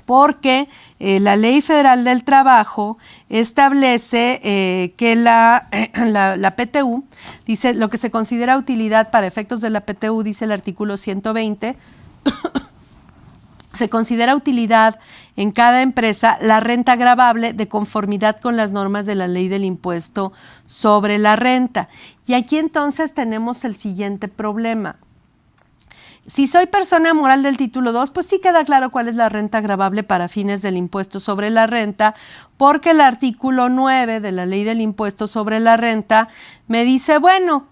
porque la Ley Federal del Trabajo establece que la PTU, dice, lo que se considera utilidad para efectos de la PTU, dice el artículo 120, se considera utilidad en cada empresa la renta gravable de conformidad con las normas de la ley del impuesto sobre la renta. Y aquí entonces tenemos el siguiente problema. Si soy persona moral del título 2, pues sí queda claro cuál es la renta gravable para fines del impuesto sobre la renta, porque el artículo 9 de la ley del impuesto sobre la renta me dice, bueno,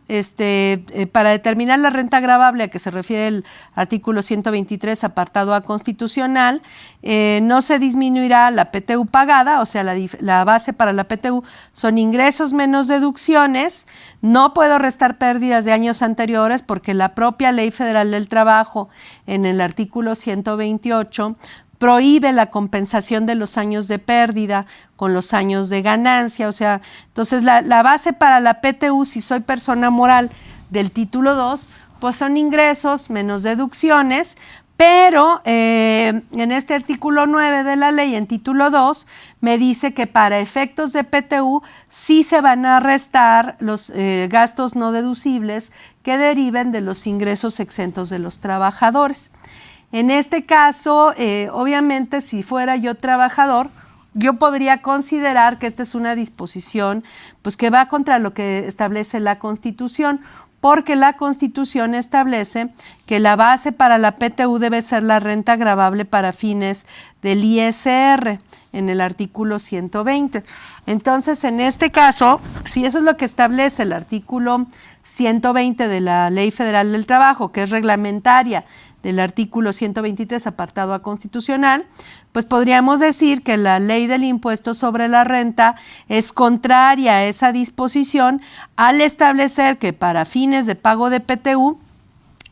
para determinar la renta gravable a que se refiere el artículo 123, apartado A constitucional, no se disminuirá la PTU pagada, o sea, la base para la PTU son ingresos menos deducciones. No puedo restar pérdidas de años anteriores porque la propia Ley Federal del Trabajo, en el artículo 128, prohíbe la compensación de los años de pérdida con los años de ganancia. O sea, entonces la base para la PTU, si soy persona moral del título 2, pues son ingresos menos deducciones, pero en este artículo 9 de la ley, en título 2, me dice que para efectos de PTU sí se van a restar los gastos no deducibles que deriven de los ingresos exentos de los trabajadores. En este caso, obviamente, si fuera yo trabajador, yo podría considerar que esta es una disposición pues, que va contra lo que establece la Constitución, porque la Constitución establece que la base para la PTU debe ser la renta gravable para fines del ISR, en el artículo 120. Entonces, en este caso, si eso es lo que establece el artículo 120 de la Ley Federal del Trabajo, que es reglamentaria del artículo 123, apartado A constitucional, pues podríamos decir que la ley del impuesto sobre la renta es contraria a esa disposición al establecer que para fines de pago de PTU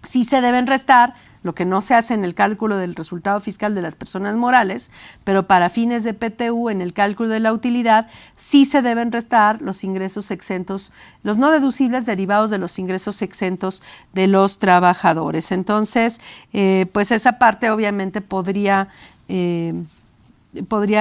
sí se deben restar, lo que no se hace en el cálculo del resultado fiscal de las personas morales, pero para fines de PTU, en el cálculo de la utilidad, sí se deben restar los ingresos exentos, los no deducibles derivados de los ingresos exentos de los trabajadores. Entonces, pues esa parte obviamente podría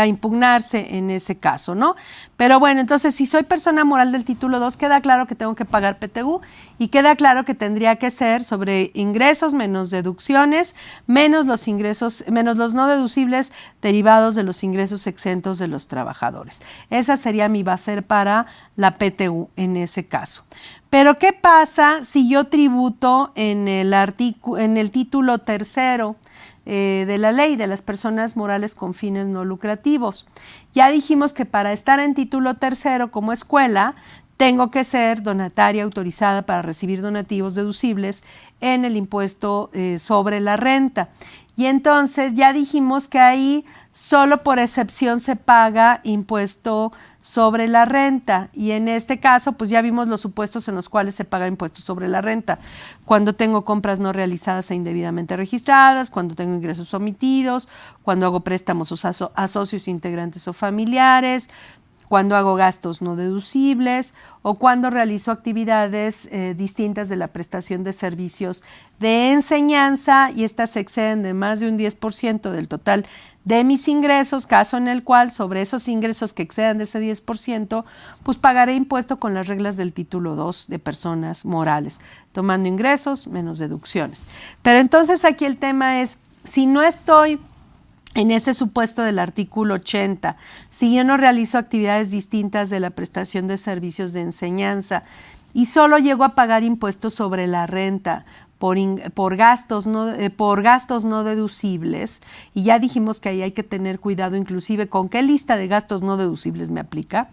impugnarse en ese caso, ¿no? Pero bueno, entonces si soy persona moral del título 2, queda claro que tengo que pagar PTU y queda claro que tendría que ser sobre ingresos menos deducciones, menos los ingresos, menos los no deducibles derivados de los ingresos exentos de los trabajadores. Esa sería mi base para la PTU en ese caso. Pero ¿qué pasa si yo tributo en el título tercero de la ley de las personas morales con fines no lucrativos? Ya dijimos que para estar en título tercero como escuela tengo que ser donataria autorizada para recibir donativos deducibles en el impuesto sobre la renta. Y entonces ya dijimos que ahí solo por excepción se paga impuesto sobre la renta, y en este caso pues ya vimos los supuestos en los cuales se paga impuesto sobre la renta: cuando tengo compras no realizadas e indebidamente registradas, cuando tengo ingresos omitidos, cuando hago préstamos a socios integrantes o familiares, cuando hago gastos no deducibles o cuando realizo actividades distintas de la prestación de servicios de enseñanza y estas exceden de más de un 10% del total de mis ingresos, caso en el cual sobre esos ingresos que excedan de ese 10%, pues pagaré impuesto con las reglas del título 2 de personas morales, tomando ingresos menos deducciones. Pero entonces aquí el tema es, si no estoy en ese supuesto del artículo 80, si yo no realizo actividades distintas de la prestación de servicios de enseñanza y solo llego a pagar impuestos sobre la renta por gastos no deducibles, y ya dijimos que ahí hay que tener cuidado inclusive con qué lista de gastos no deducibles me aplica.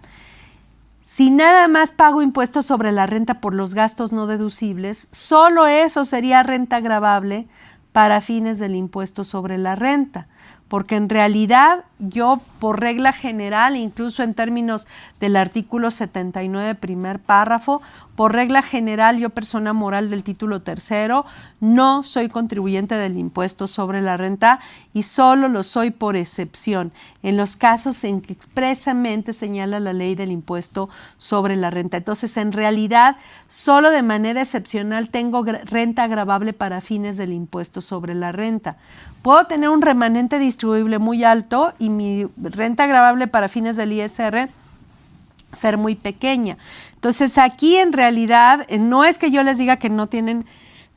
Si nada más pago impuestos sobre la renta por los gastos no deducibles, solo eso sería renta gravable para fines del impuesto sobre la renta, porque en realidad yo por regla general, incluso en términos del artículo 79, primer párrafo, Por regla general, yo, persona moral del título tercero, no soy contribuyente del impuesto sobre la renta y solo lo soy por excepción, en los casos en que expresamente señala la ley del impuesto sobre la renta. Entonces, en realidad, solo de manera excepcional tengo renta gravable para fines del impuesto sobre la renta. Puedo tener un remanente distribuible muy alto y mi renta gravable para fines del ISR ser muy pequeña. Entonces, aquí en realidad no es que yo les diga que no tienen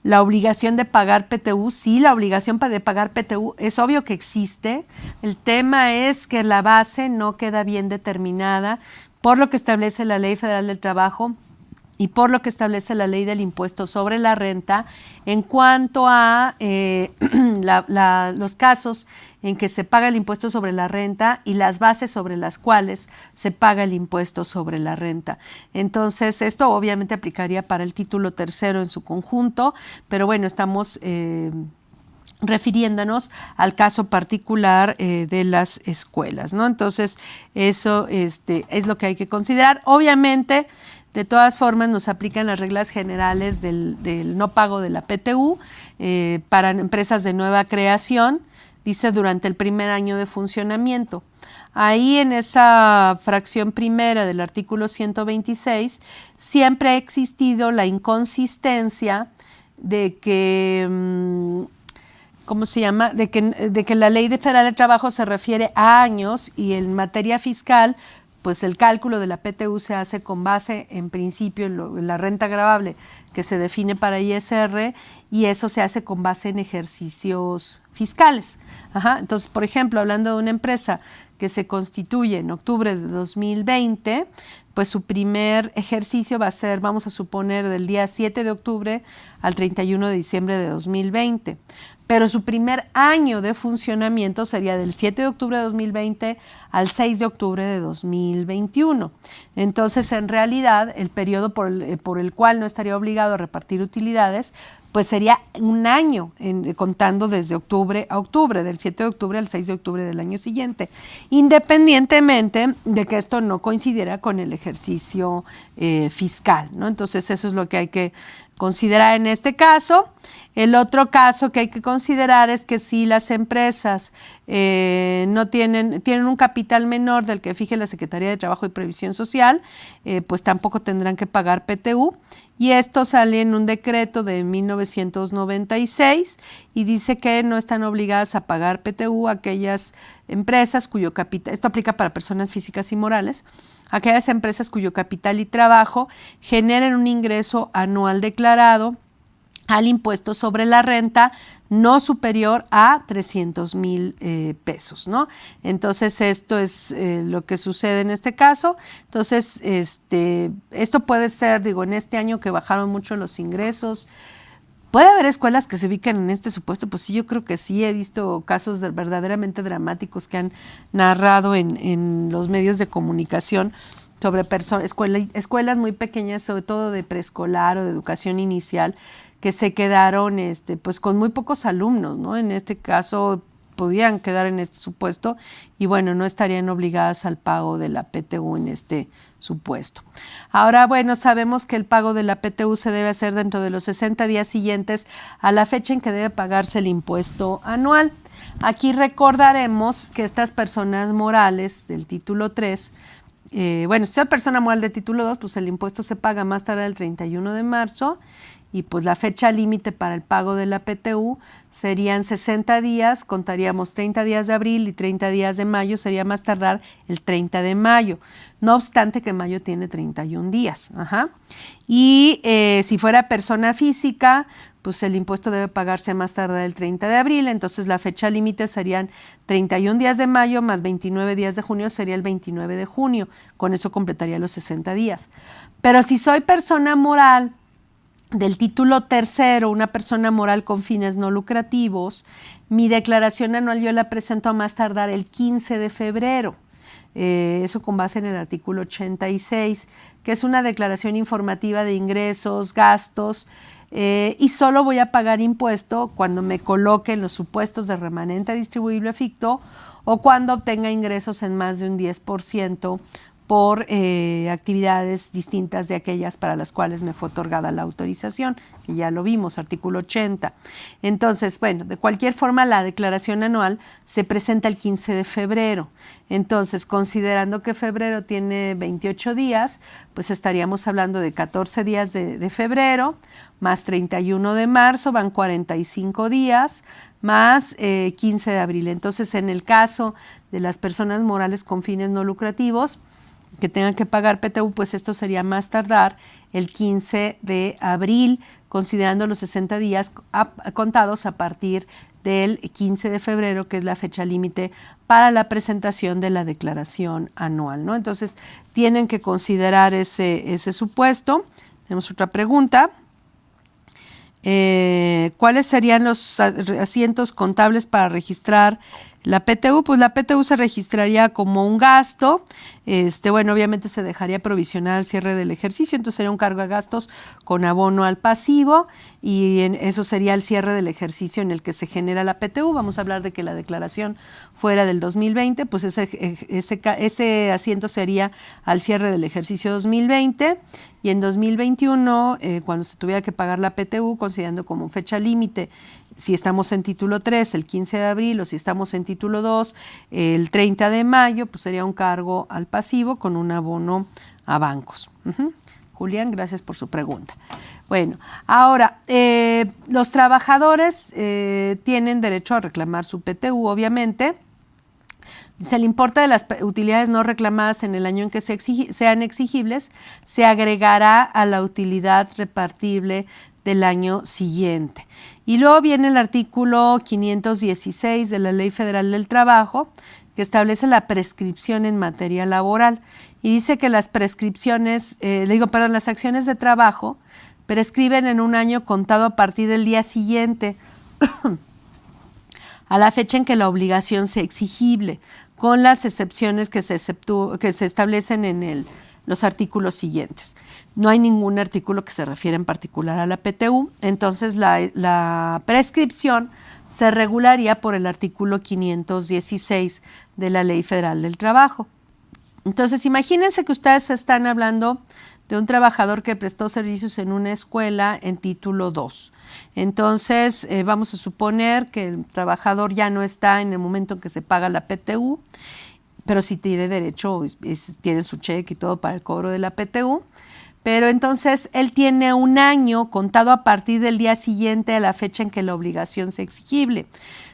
la obligación de pagar PTU. Sí, la obligación de pagar PTU es obvio que existe. El tema es que la base no queda bien determinada por lo que establece la Ley Federal del Trabajo y por lo que establece la ley del impuesto sobre la renta en cuanto a los casos en que se paga el impuesto sobre la renta y las bases sobre las cuales se paga el impuesto sobre la renta. Entonces, esto obviamente aplicaría para el título tercero en su conjunto, pero bueno, estamos refiriéndonos al caso particular de las escuelas, ¿no? Entonces, eso es lo que hay que considerar. Obviamente, de todas formas, nos aplican las reglas generales del no pago de la PTU para empresas de nueva creación, dice durante el primer año de funcionamiento. Ahí en esa fracción primera del artículo 126 siempre ha existido la inconsistencia de que ¿cómo se llama? De que la Ley Federal del Trabajo se refiere a años y en materia fiscal, pues el cálculo de la PTU se hace con base, en principio, en la renta gravable que se define para ISR, y eso se hace con base en ejercicios fiscales. Entonces, por ejemplo, hablando de una empresa que se constituye en octubre de 2020, pues su primer ejercicio va a ser, vamos a suponer, del día 7 de octubre al 31 de diciembre de 2020. Pero su primer año de funcionamiento sería del 7 de octubre de 2020 al 6 de octubre de 2021. Entonces, en realidad, el periodo por el cual no estaría obligado a repartir utilidades, pues sería un año, contando desde octubre a octubre, del 7 de octubre al 6 de octubre del año siguiente, independientemente de que esto no coincidiera con el ejercicio fiscal, ¿no? Entonces, eso es lo que hay que considerar en este caso. El otro caso que hay que considerar es que si las empresas no tienen un capital menor del que fije la Secretaría de Trabajo y Previsión Social, pues tampoco tendrán que pagar PTU. Y esto sale en un decreto de 1996 y dice que no están obligadas a pagar PTU aquellas empresas cuyo capital, esto aplica para personas físicas y morales, aquellas empresas cuyo capital y trabajo generen un ingreso anual declarado al impuesto sobre la renta no superior a 300,000 pesos, ¿no? Entonces, esto es lo que sucede en este caso. Entonces, esto puede ser, en este año que bajaron mucho los ingresos, ¿puede haber escuelas que se ubican en este supuesto? Pues sí, yo creo que sí. He visto casos verdaderamente dramáticos que han narrado en los medios de comunicación sobre escuelas muy pequeñas, sobre todo de preescolar o de educación inicial, que se quedaron pues con muy pocos alumnos, ¿no? En este caso podían quedar en este supuesto y bueno, no estarían obligadas al pago de la PTU en este supuesto. Ahora, bueno, sabemos que el pago de la PTU se debe hacer dentro de los 60 días siguientes a la fecha en que debe pagarse el impuesto anual. Aquí recordaremos que estas personas morales del título 3, si soy persona moral de título 2, pues el impuesto se paga más tarde del 31 de marzo y pues la fecha límite para el pago de la PTU serían 60 días, contaríamos 30 días de abril y 30 días de mayo, sería más tardar el 30 de mayo. No obstante que mayo tiene 31 días. Y si fuera persona física, pues el impuesto debe pagarse más tarde el 30 de abril, entonces la fecha límite serían 31 días de mayo más 29 días de junio, sería el 29 de junio. Con eso completaría los 60 días. Pero si soy persona moral del título tercero, una persona moral con fines no lucrativos, mi declaración anual yo la presento a más tardar el 15 de febrero. Eso con base en el artículo 86, que es una declaración informativa de ingresos, gastos, y solo voy a pagar impuesto cuando me coloque en los supuestos de remanente distribuible ficto o cuando obtenga ingresos en más de un 10% por actividades distintas de aquellas para las cuales me fue otorgada la autorización, que ya lo vimos, artículo 80. Entonces, bueno, de cualquier forma, la declaración anual se presenta el 15 de febrero. Entonces, considerando que febrero tiene 28 días, pues estaríamos hablando de 14 días de febrero, más 31 de marzo, van 45 días, más 15 de abril. Entonces, en el caso de las personas morales con fines no lucrativos, que tengan que pagar PTU, pues esto sería más tardar el 15 de abril, considerando los 60 días contados a partir del 15 de febrero, que es la fecha límite para la presentación de la declaración anual, ¿no? Entonces, tienen que considerar ese supuesto. Tenemos otra pregunta. ¿Cuáles serían los asientos contables para registrar la PTU? Pues la PTU se registraría como un gasto, bueno, obviamente se dejaría provisional al cierre del ejercicio, entonces sería un cargo a gastos con abono al pasivo y eso sería el cierre del ejercicio en el que se genera la PTU. Vamos a hablar de que la declaración fuera del 2020, pues ese asiento sería al cierre del ejercicio 2020 y en 2021, cuando se tuviera que pagar la PTU, considerando como fecha límite, si estamos en título 3, el 15 de abril, o si estamos en título 2, el 30 de mayo, pues sería un cargo al pasivo con un abono a bancos. Julián, gracias por su pregunta. Bueno, ahora, los trabajadores tienen derecho a reclamar su PTU, obviamente. Dice, el importe de las utilidades no reclamadas en el año en que sean exigibles se agregará a la utilidad repartible del año siguiente. Y luego viene el artículo 516 de la Ley Federal del Trabajo, que establece la prescripción en materia laboral. Y dice que las prescripciones, las acciones de trabajo prescriben en un año contado a partir del día siguiente a la fecha en que la obligación sea exigible, con las excepciones que se establecen en los artículos siguientes. No hay ningún artículo que se refiera en particular a la PTU, entonces la prescripción se regularía por el artículo 516 de la Ley Federal del Trabajo. Entonces, imagínense que ustedes están hablando de un trabajador que prestó servicios en una escuela en título 2. Entonces, vamos a suponer que el trabajador ya no está en el momento en que se paga la PTU, pero sí tiene derecho, tiene su cheque y todo para el cobro de la PTU. Pero entonces él tiene un año contado a partir del día siguiente a la fecha en que la obligación sea exigible.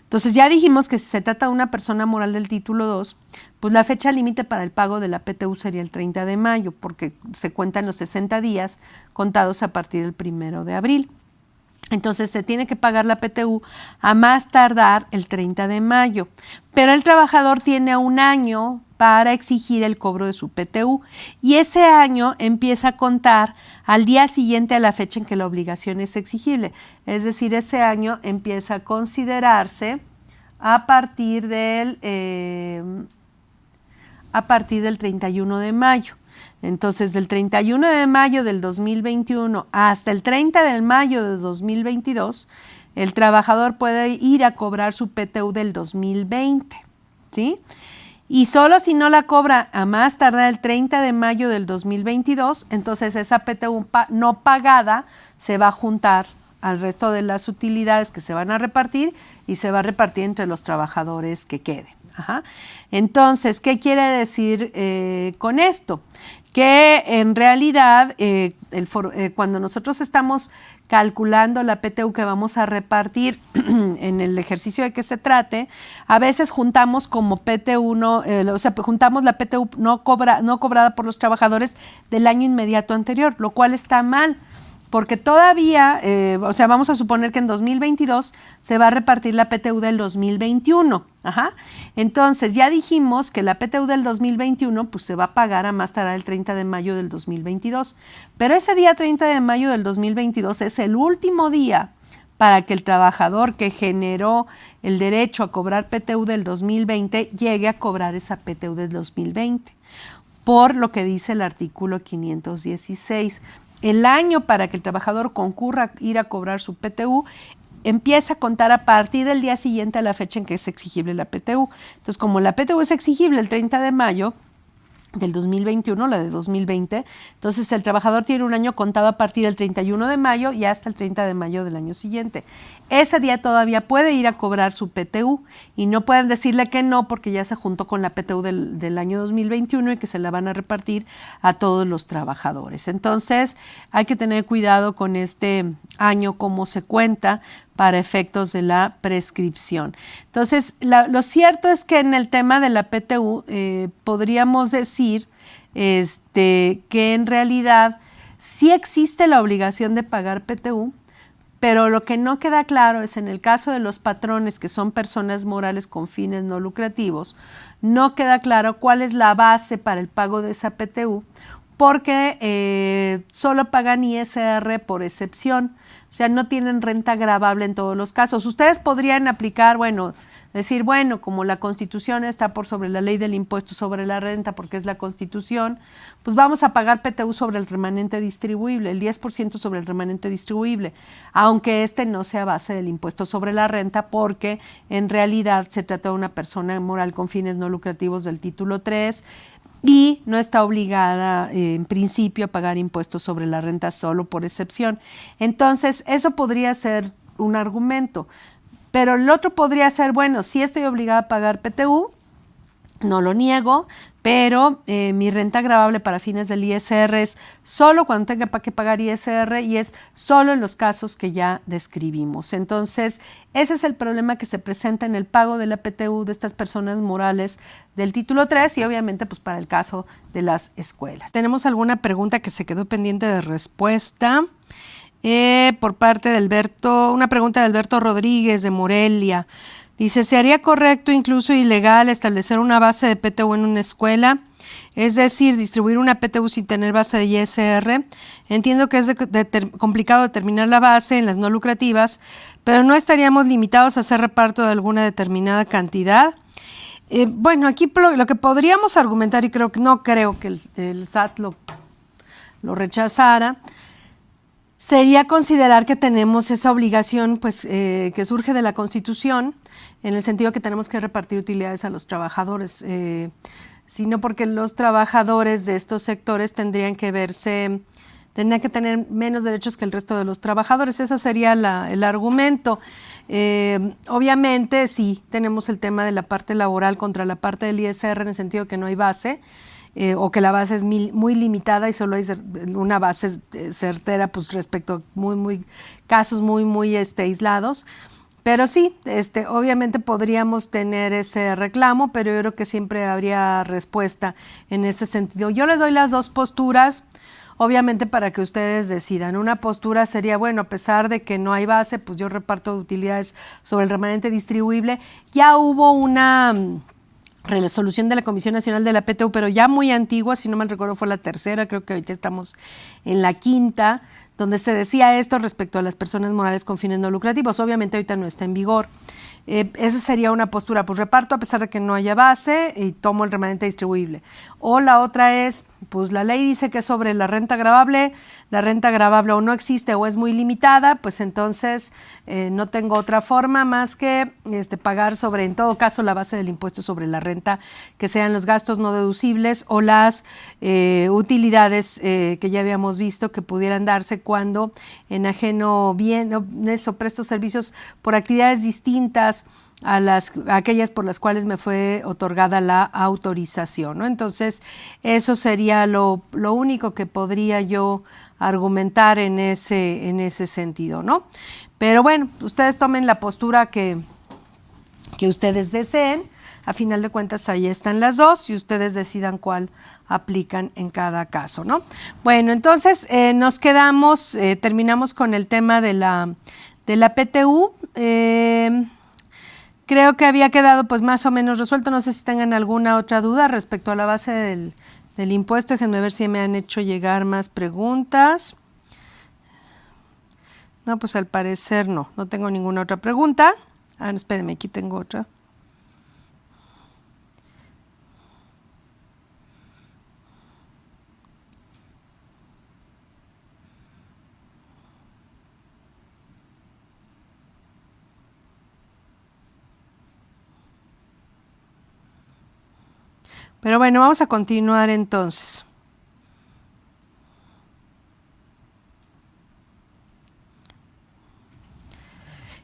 Entonces ya dijimos que si se trata de una persona moral del título 2, pues la fecha límite para el pago de la PTU sería el 30 de mayo, porque se cuentan los 60 días contados a partir del 1 de abril. Entonces se tiene que pagar la PTU a más tardar el 30 de mayo, pero el trabajador tiene un año para exigir el cobro de su PTU y ese año empieza a contar al día siguiente a la fecha en que la obligación es exigible. Es decir, ese año empieza a considerarse a partir del 31 de mayo. Entonces, del 31 de mayo del 2021 hasta el 30 de mayo de 2022, el trabajador puede ir a cobrar su PTU del 2020, ¿sí? Y solo si no la cobra a más tardar el 30 de mayo del 2022, entonces esa PTU no pagada se va a juntar al resto de las utilidades que se van a repartir y se va a repartir entre los trabajadores que queden. Entonces, ¿qué quiere decir con esto? Que en realidad cuando nosotros estamos calculando la PTU que vamos a repartir en el ejercicio de que se trate, a veces juntamos como PTU, juntamos la PTU no cobrada por los trabajadores del año inmediato anterior, lo cual está mal. Porque todavía, vamos a suponer que en 2022 se va a repartir la PTU del 2021. Entonces, ya dijimos que la PTU del 2021 pues, se va a pagar a más tardar el 30 de mayo del 2022. Pero ese día 30 de mayo del 2022 es el último día para que el trabajador que generó el derecho a cobrar PTU del 2020 llegue a cobrar esa PTU del 2020. Por lo que dice el artículo 516. El año para que el trabajador concurra a ir a cobrar su PTU empieza a contar a partir del día siguiente a la fecha en que es exigible la PTU. Entonces, como la PTU es exigible el 30 de mayo, del 2021, la de 2020. Entonces, el trabajador tiene un año contado a partir del 31 de mayo y hasta el 30 de mayo del año siguiente. Ese día todavía puede ir a cobrar su PTU y no pueden decirle que no porque ya se juntó con la PTU del año 2021 y que se la van a repartir a todos los trabajadores. Entonces, hay que tener cuidado con este año, cómo se cuenta para efectos de la prescripción. Entonces, lo cierto es que en el tema de la PTU podríamos decir que en realidad sí existe la obligación de pagar PTU, pero lo que no queda claro es en el caso de los patrones, que son personas morales con fines no lucrativos, no queda claro cuál es la base para el pago de esa PTU, porque solo pagan ISR por excepción, o sea, no tienen renta gravable en todos los casos. Ustedes podrían aplicar, decir, como la Constitución está por sobre la ley del impuesto sobre la renta, porque es la Constitución, pues vamos a pagar PTU sobre el remanente distribuible, el 10% sobre el remanente distribuible, aunque este no sea base del impuesto sobre la renta, porque en realidad se trata de una persona moral con fines no lucrativos del título 3, y no está obligada en principio a pagar impuestos sobre la renta solo por excepción. Entonces, eso podría ser un argumento. Pero el otro podría ser, sí estoy obligada a pagar PTU, no lo niego, pero mi renta gravable para fines del ISR es solo cuando tenga que pagar ISR y es solo en los casos que ya describimos. Entonces, ese es el problema que se presenta en el pago de la PTU de estas personas morales del título 3 y obviamente pues para el caso de las escuelas. ¿Tenemos alguna pregunta que se quedó pendiente de respuesta? Por parte de Alberto, una pregunta de Alberto Rodríguez de Morelia. Dice, ¿se haría correcto, incluso ilegal, establecer una base de PTU en una escuela? Es decir, distribuir una PTU sin tener base de ISR. Entiendo que es complicado determinar la base en las no lucrativas, pero ¿no estaríamos limitados a hacer reparto de alguna determinada cantidad? Aquí lo que podríamos argumentar, y no creo que el SAT lo rechazara, sería considerar que tenemos esa obligación que surge de la Constitución, en el sentido que tenemos que repartir utilidades a los trabajadores, sino porque los trabajadores de estos sectores tendrían que tener menos derechos que el resto de los trabajadores. Ese sería el argumento. Obviamente sí, tenemos el tema de la parte laboral contra la parte del ISR en el sentido que no hay base, o que la base es muy limitada y solo hay una base certera respecto a casos muy aislados. Pero sí, obviamente podríamos tener ese reclamo, pero yo creo que siempre habría respuesta en ese sentido. Yo les doy las dos posturas, obviamente para que ustedes decidan. Una postura sería, a pesar de que no hay base, pues yo reparto utilidades sobre el remanente distribuible. Ya hubo una resolución de la Comisión Nacional de la PTU, pero ya muy antigua, si no mal recuerdo fue la tercera, creo que ahorita estamos en la quinta, donde se decía esto respecto a las personas morales con fines no lucrativos. Obviamente ahorita no está en vigor. Esa sería una postura, pues reparto a pesar de que no haya base y tomo el remanente distribuible. O la otra es, pues la ley dice que sobre la renta gravable o no existe o es muy limitada, pues entonces no tengo otra forma más que pagar sobre, en todo caso, la base del impuesto sobre la renta, que sean los gastos no deducibles o las utilidades que ya habíamos visto que pudieran darse cuando enajeno bienes o presto servicios por actividades distintas a aquellas por las cuales me fue otorgada la autorización, ¿no? Entonces, eso sería lo único que podría yo argumentar en ese sentido, ¿no? Pero ustedes tomen la postura que ustedes deseen. A final de cuentas, ahí están las dos y ustedes decidan cuál aplican en cada caso, ¿no? Entonces nos quedamos, terminamos con el tema de la PTU. Creo que había quedado más o menos resuelto. No sé si tengan alguna otra duda respecto a la base del impuesto. Déjenme ver si me han hecho llegar más preguntas. No, pues al parecer no tengo ninguna otra pregunta. No, espérenme, aquí tengo otra. Pero bueno, vamos a continuar entonces.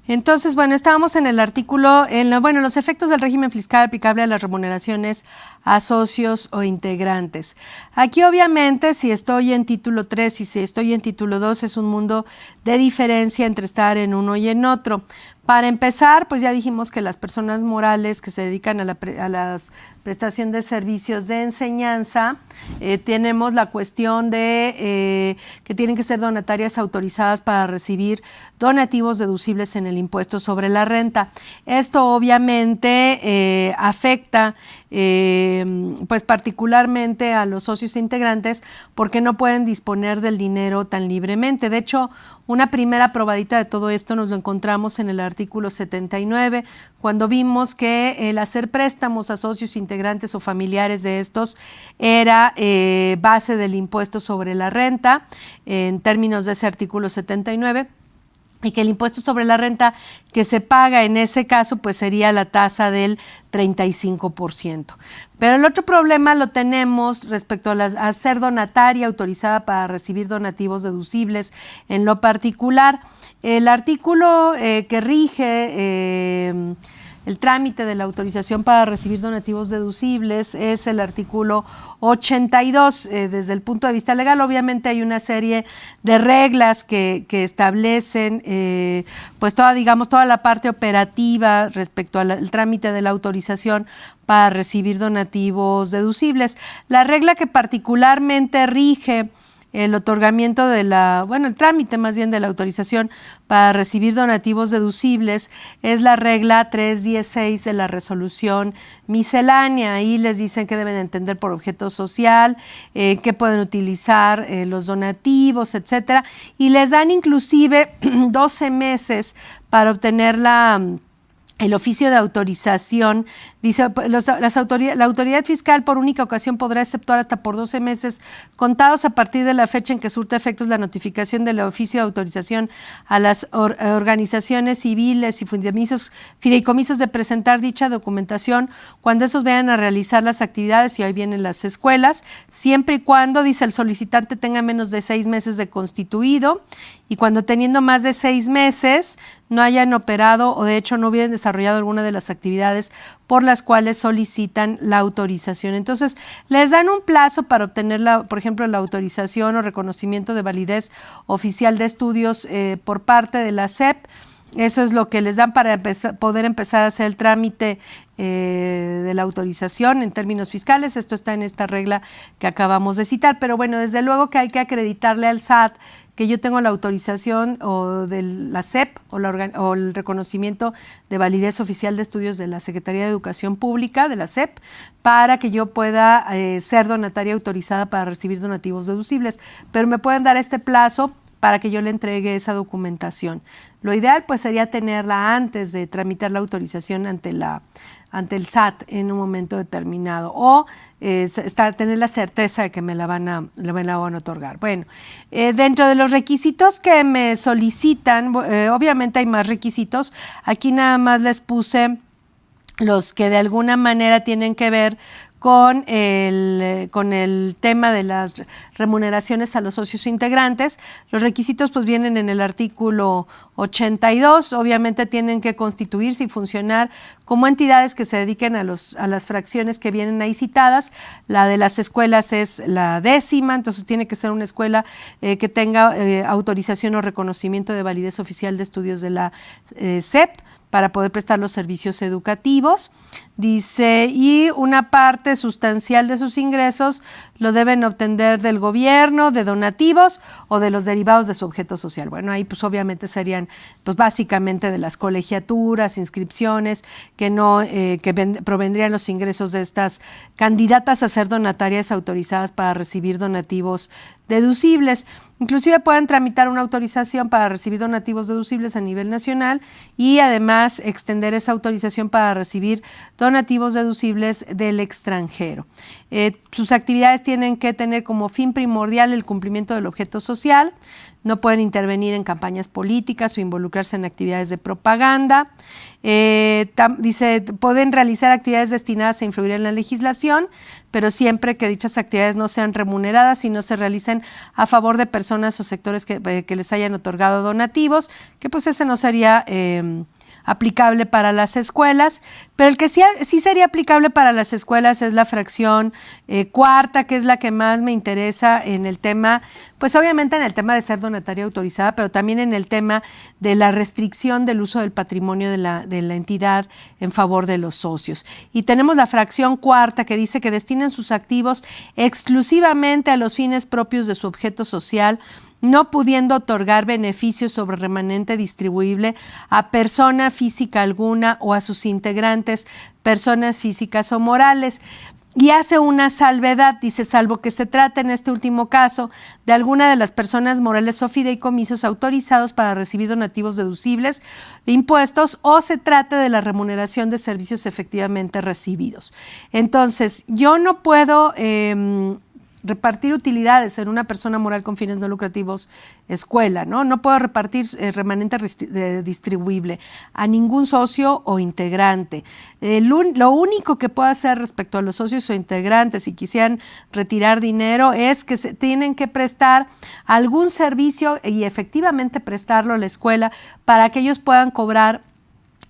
Entonces, bueno, estábamos en el artículo, los efectos del régimen fiscal aplicable a las remuneraciones a socios o integrantes. Aquí, obviamente, si estoy en título 3 y si estoy en título 2, es un mundo de diferencia entre estar en uno y en otro. Para empezar, pues ya dijimos que las personas morales que se dedican a la prestación de servicios de enseñanza, tenemos la cuestión de que tienen que ser donatarias autorizadas para recibir donativos deducibles en el impuesto sobre la renta. Esto obviamente afecta pues particularmente a los socios integrantes porque no pueden disponer del dinero tan libremente. De hecho, una primera probadita de todo esto nos lo encontramos en el artículo 79, cuando vimos que el hacer préstamos a socios integrantes o familiares de estos era base del impuesto sobre la renta, en términos de ese artículo 79. Y que el impuesto sobre la renta que se paga en ese caso pues sería la tasa del 35%. Pero el otro problema lo tenemos respecto a ser donataria autorizada para recibir donativos deducibles en lo particular. El artículo que rige el trámite de la autorización para recibir donativos deducibles es el artículo 82. Desde el punto de vista legal, obviamente hay una serie de reglas que establecen pues toda la parte operativa respecto al trámite de la autorización para recibir donativos deducibles. La regla que particularmente rige el otorgamiento de el trámite más bien de la autorización para recibir donativos deducibles es la regla 316 de la resolución miscelánea. Ahí les dicen que deben entender por objeto social, que pueden utilizar los donativos, etcétera, y les dan inclusive 12 meses para obtener el oficio de autorización. Dice, la autoridad fiscal por única ocasión podrá exceptuar hasta por 12 meses contados a partir de la fecha en que surta efectos la notificación del oficio de autorización a las organizaciones civiles y fideicomisos de presentar dicha documentación cuando esos vayan a realizar las actividades, y ahí vienen las escuelas, siempre y cuando, dice, el solicitante tenga menos de 6 meses de constituido, y cuando teniendo más de 6 meses no hayan operado o de hecho no hubieran desarrollado alguna de las actividades por las cuales solicitan la autorización. Entonces, les dan un plazo para obtener, por ejemplo, la autorización o reconocimiento de validez oficial de estudios por parte de la SEP. Eso es lo que les dan para poder empezar a hacer el trámite de la autorización en términos fiscales. Esto está en esta regla que acabamos de citar, pero bueno, desde luego que hay que acreditarle al SAT que yo tengo la autorización o de la SEP o el reconocimiento de validez oficial de estudios de la Secretaría de Educación Pública, de la SEP, para que yo pueda ser donataria autorizada para recibir donativos deducibles. Pero me pueden dar este plazo para que yo le entregue esa documentación. Lo ideal pues sería tenerla antes de tramitar la autorización ante el SAT en un momento determinado, o tener la certeza de que me la van a otorgar. Bueno, dentro de los requisitos que me solicitan, obviamente hay más requisitos. Aquí nada más les puse los que de alguna manera tienen que ver con el tema de las remuneraciones a los socios integrantes. Los requisitos pues vienen en el artículo 82, obviamente tienen que constituirse y funcionar como entidades que se dediquen a las fracciones que vienen ahí citadas. La de las escuelas es la 10ª, entonces tiene que ser una escuela que tenga autorización o reconocimiento de validez oficial de estudios de la SEP, para poder prestar los servicios educativos. Dice, y una parte sustancial de sus ingresos lo deben obtener del gobierno, de donativos o de los derivados de su objeto social. Bueno, ahí pues obviamente serían pues básicamente de las colegiaturas, inscripciones, que provendrían los ingresos de estas candidatas a ser donatarias autorizadas para recibir donativos deducibles. Inclusive pueden tramitar una autorización para recibir donativos deducibles a nivel nacional y además extender esa autorización para recibir donativos deducibles del extranjero. Sus actividades tienen que tener como fin primordial el cumplimiento del objeto social. no pueden intervenir en campañas políticas o involucrarse en actividades de propaganda. Dice, pueden realizar actividades destinadas a influir en la legislación, pero siempre que dichas actividades no sean remuneradas y no se realicen a favor de personas o sectores que les hayan otorgado donativos, que pues ese no sería aplicable para las escuelas, pero el que sí sería aplicable para las escuelas es la fracción cuarta, que es la que más me interesa en el tema, pues obviamente en el tema de ser donataria autorizada, pero también en el tema de la restricción del uso del patrimonio de la entidad en favor de los socios. Y tenemos la fracción cuarta que dice que destinen sus activos exclusivamente a los fines propios de su objeto social, no pudiendo otorgar beneficios sobre remanente distribuible a persona física alguna o a sus integrantes, personas físicas o morales. Y hace una salvedad, dice, salvo que se trate en este último caso de alguna de las personas morales o fideicomisos autorizados para recibir donativos deducibles de impuestos o se trate de la remuneración de servicios efectivamente recibidos. Entonces, yo no puedo repartir utilidades en una persona moral con fines no lucrativos escuela, ¿no? No puedo repartir remanente distribuible a ningún socio o integrante. Lo único que puedo hacer respecto a los socios o integrantes, si quisieran retirar dinero, es que se tienen que prestar algún servicio y efectivamente prestarlo a la escuela para que ellos puedan cobrar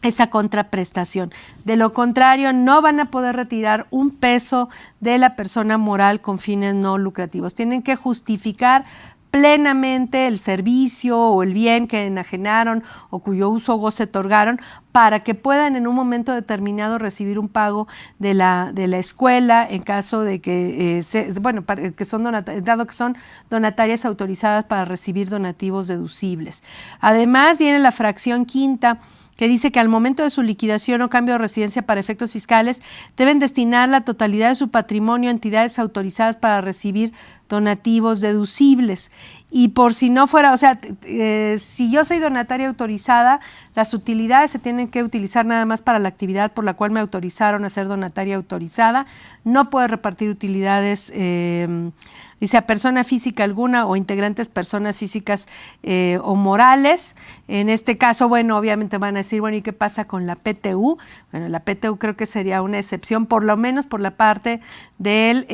esa contraprestación. De lo contrario, no van a poder retirar un peso de la persona moral con fines no lucrativos. Tienen que justificar plenamente el servicio o el bien que enajenaron o cuyo uso o goce otorgaron para que puedan en un momento determinado recibir un pago de la escuela en caso de que, dado que son donatarias autorizadas para recibir donativos deducibles. Además, viene la fracción quinta, que dice que al momento de su liquidación o cambio de residencia para efectos fiscales deben destinar la totalidad de su patrimonio a entidades autorizadas para recibir donativos deducibles. Y por si no fuera, o sea, si yo soy donataria autorizada, las utilidades se tienen que utilizar nada más para la actividad por la cual me autorizaron a ser donataria autorizada. No puedo repartir utilidades, dice, a persona física alguna o integrantes personas físicas o morales. En este caso, bueno, obviamente van a decir, bueno, ¿y qué pasa con la PTU? Bueno, la PTU creo que sería una excepción, por lo menos por la parte del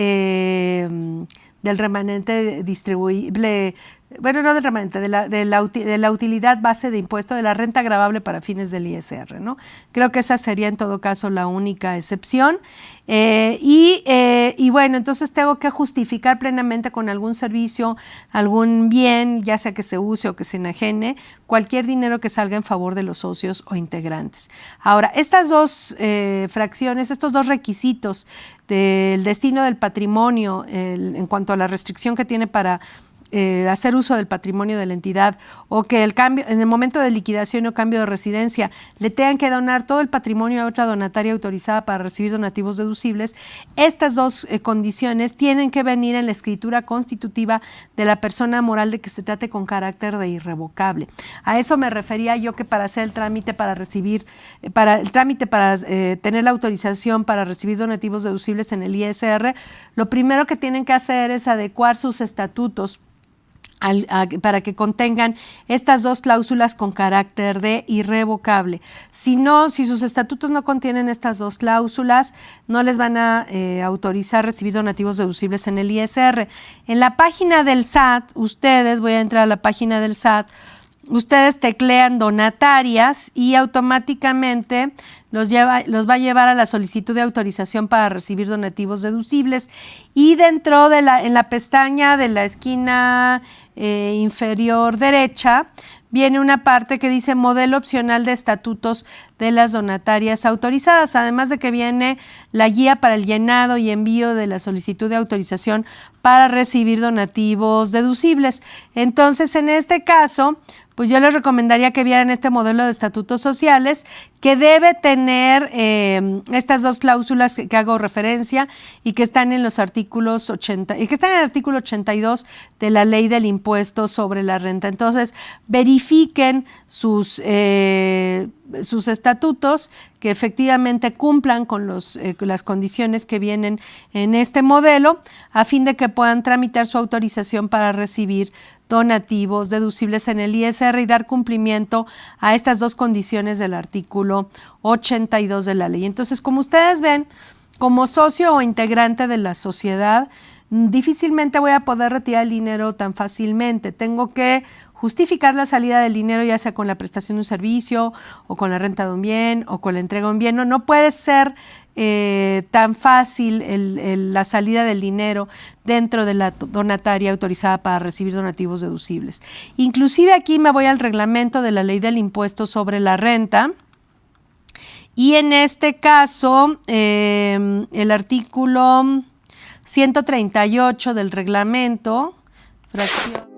remanente distribuible, bueno, no del remanente, de la utilidad base de impuesto de la renta gravable para fines del ISR, ¿no? Creo que esa sería en todo caso la única excepción. Y bueno, entonces tengo que justificar plenamente con algún servicio, algún bien, ya sea que se use o que se enajene, cualquier dinero que salga en favor de los socios o integrantes. Ahora, estas dos fracciones, estos dos requisitos del destino del patrimonio en cuanto a la restricción que tiene para hacer uso del patrimonio de la entidad o que el cambio en el momento de liquidación o cambio de residencia le tengan que donar todo el patrimonio a otra donataria autorizada para recibir donativos deducibles, estas dos condiciones tienen que venir en la escritura constitutiva de la persona moral de que se trate con carácter de irrevocable. A eso me refería yo, que para hacer el trámite para recibir, tener la autorización para recibir donativos deducibles en el ISR, lo primero que tienen que hacer es adecuar sus estatutos para que contengan estas dos cláusulas con carácter de irrevocable. Si sus estatutos no contienen estas dos cláusulas, no les van a autorizar recibir donativos deducibles en el ISR. En la página del SAT, voy a entrar a la página del SAT, ustedes teclean donatarias y automáticamente los va a llevar a la solicitud de autorización para recibir donativos deducibles, y dentro de en la pestaña de la esquina inferior derecha viene una parte que dice modelo opcional de estatutos de las donatarias autorizadas, además de que viene la guía para el llenado y envío de la solicitud de autorización para recibir donativos deducibles. Entonces, en este caso, pues yo les recomendaría que vieran este modelo de estatutos sociales, que debe tener estas dos cláusulas que hago referencia y que están en los artículos 80 y que están en el artículo 82 de la Ley del Impuesto sobre la Renta. Entonces, verifiquen sus sus estatutos, que efectivamente cumplan con las condiciones que vienen en este modelo, a fin de que puedan tramitar su autorización para recibir donativos deducibles en el ISR y dar cumplimiento a estas dos condiciones del artículo 82 de la ley. Entonces, como ustedes ven, como socio o integrante de la sociedad, difícilmente voy a poder retirar el dinero tan fácilmente. Tengo que justificar la salida del dinero, ya sea con la prestación de un servicio o con la renta de un bien o con la entrega de un bien. No puede ser tan fácil la salida del dinero dentro de la donataria autorizada para recibir donativos deducibles. Inclusive aquí me voy al reglamento de la ley del impuesto sobre la renta y en este caso el artículo 138 del reglamento, fracción